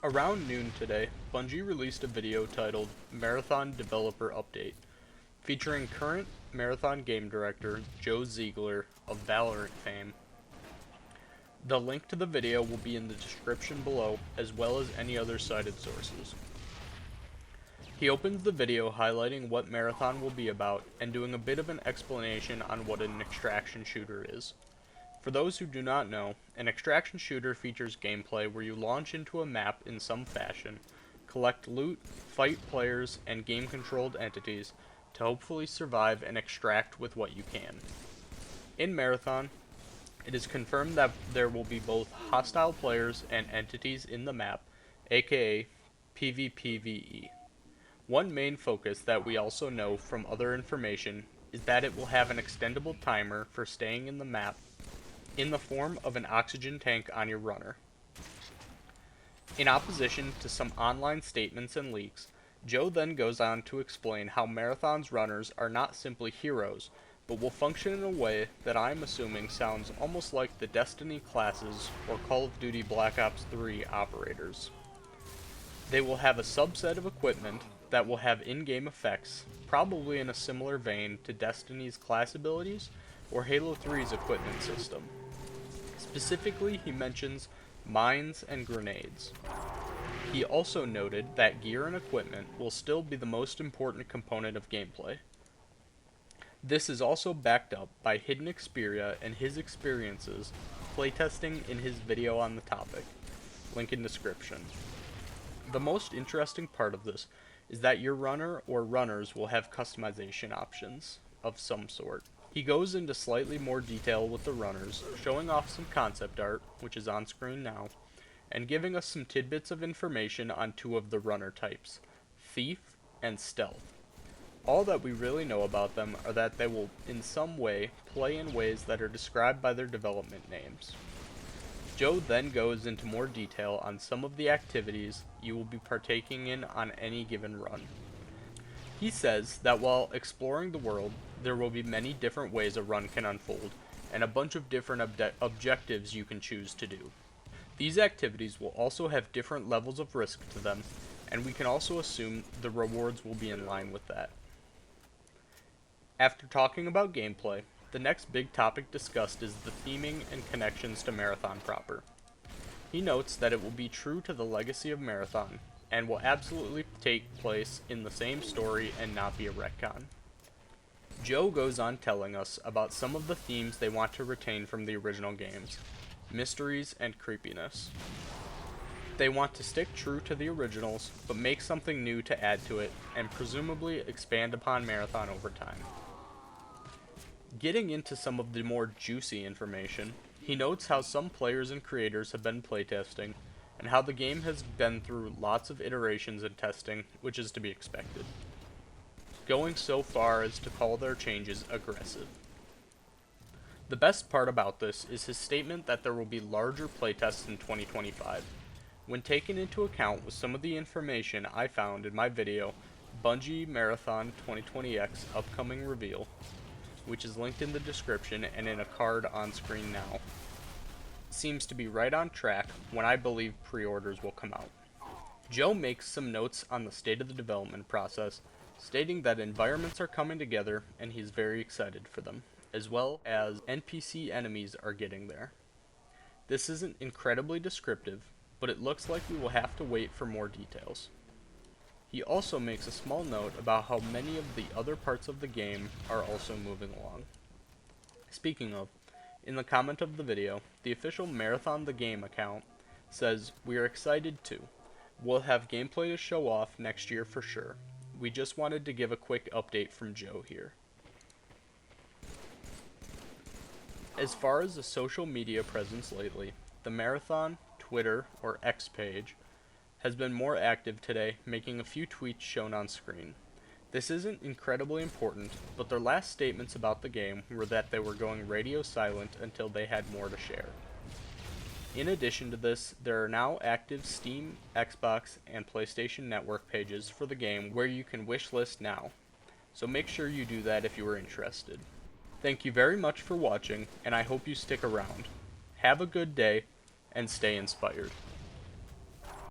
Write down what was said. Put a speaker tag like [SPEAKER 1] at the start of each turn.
[SPEAKER 1] Around noon today, Bungie released a video titled Marathon Developer Update, featuring current Marathon game director Joe Ziegler of Valorant fame. The link to the video will be in the description below, as well as any other cited sources. He opens the video highlighting what Marathon will be about and doing a bit of an explanation on what an extraction shooter is. For those who do not know, an extraction shooter features gameplay where you launch into a map in some fashion, collect loot, fight players, and game-controlled entities to hopefully survive and extract with what you can. In Marathon, it is confirmed that there will be both hostile players and entities in the map, aka PvPvE. One main focus that we also know from other information is that it will have an extendable timer for staying in the map in the form of an oxygen tank on your runner. In opposition to some online statements and leaks, Joe then goes on to explain how Marathon's runners are not simply heroes, but will function in a way that I'm assuming sounds almost like the Destiny classes or Call of Duty Black Ops 3 operators. They will have a subset of equipment that will have in-game effects, probably in a similar vein to Destiny's class abilities or Halo 3's equipment system. Specifically, he mentions mines and grenades. He also noted that gear and equipment will still be the most important component of gameplay. This is also backed up by Hidden Xperia and his experiences playtesting in his video on the topic. Link in description. The most interesting part of this is that your runner or runners will have customization options of some sort. He goes into slightly more detail with the runners, showing off some concept art, which is on screen now, and giving us some tidbits of information on two of the runner types, Thief and Stealth. All that we really know about them are that they will in some way play in ways that are described by their development names. Joe then goes into more detail on some of the activities you will be partaking in on any given run. He says that while exploring the world, there will be many different ways a run can unfold, and a bunch of different objectives you can choose to do. These activities will also have different levels of risk to them, and we can also assume the rewards will be in line with that. After talking about gameplay, the next big topic discussed is the theming and connections to Marathon proper. He notes that it will be true to the legacy of Marathon, and will absolutely take place in the same story and not be a retcon. Joe goes on telling us about some of the themes they want to retain from the original games, mysteries and creepiness. They want to stick true to the originals, but make something new to add to it, and presumably expand upon Marathon over time. Getting into some of the more juicy information, he notes how some players and creators have been playtesting, and how the game has been through lots of iterations and testing, which is to be expected, going so far as to call their changes aggressive. The best part about this is his statement that there will be larger playtests in 2025. When taken into account with some of the information I found in my video, Bungie Marathon 2020X Upcoming Reveal, which is linked in the description and in a card on screen now, seems to be right on track when I believe pre-orders will come out. Joe makes some notes on the state of the development process, stating that environments are coming together and he's very excited for them, as well as NPC enemies are getting there. This isn't incredibly descriptive, but it looks like we will have to wait for more details. He also makes a small note about how many of the other parts of the game are also moving along. Speaking of, in the comment of the video, the official Marathon the Game account says, "We are excited too. We'll have gameplay to show off next year for sure. We just wanted to give a quick update from Joe here." As far as the social media presence lately, the Marathon Twitter or X page has been more active today, making a few tweets shown on screen. This isn't incredibly important, but their last statements about the game were that they were going radio silent until they had more to share. In addition to this, there are now active Steam, Xbox, and PlayStation Network pages for the game where you can wishlist now, so make sure you do that if you are interested. Thank you very much for watching, and I hope you stick around. Have a good day, and stay inspired.